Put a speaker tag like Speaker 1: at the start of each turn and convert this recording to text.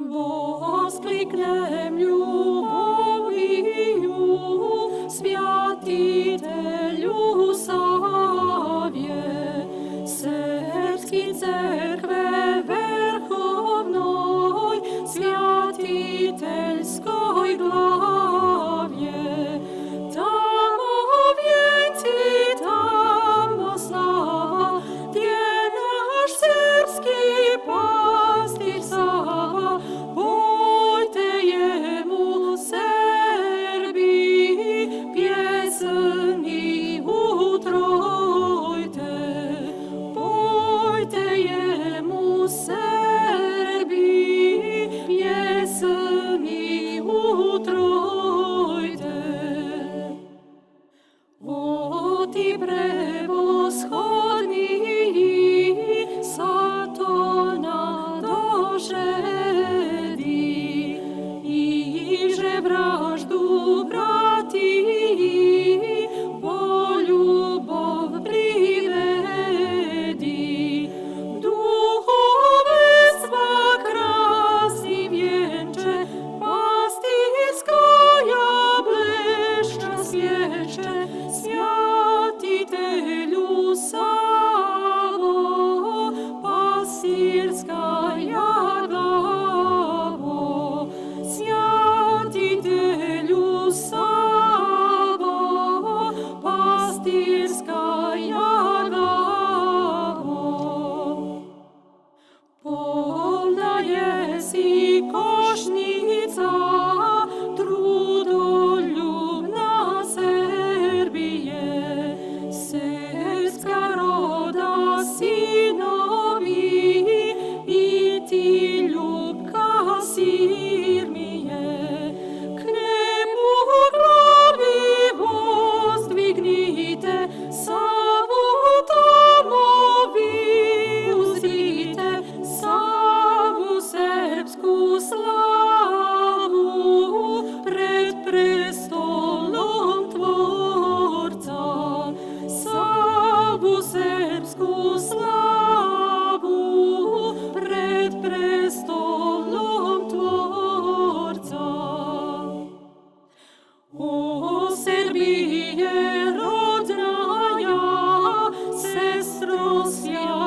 Speaker 1: Воскликнем любов'ю, святителю Савве, Сербской церкви верховной, святительской главе. Там венci, там слава, где наш сербский пастырь Сава. Пойте ему, Серби, песни утройте. Пойте ему, Серби, песни утройте. О, ты превосходный, сатана дожеди, и же вражду брати, во любовь приведи. Духовенство красный венче, пастырская блеща свече, святителю Саво, пастырская главо. Святителю Саво, пастырская главо. Полна еси кошница, трудолюбна Сербije, сербска рода синови, и ти любка Сирмije. К небу глави воздвигните, Саву домови узрите, Саву сербску славу пред престолом Творца. Саву сербску славу пред престолом Творца. О, Сербije, родная, сестро святая,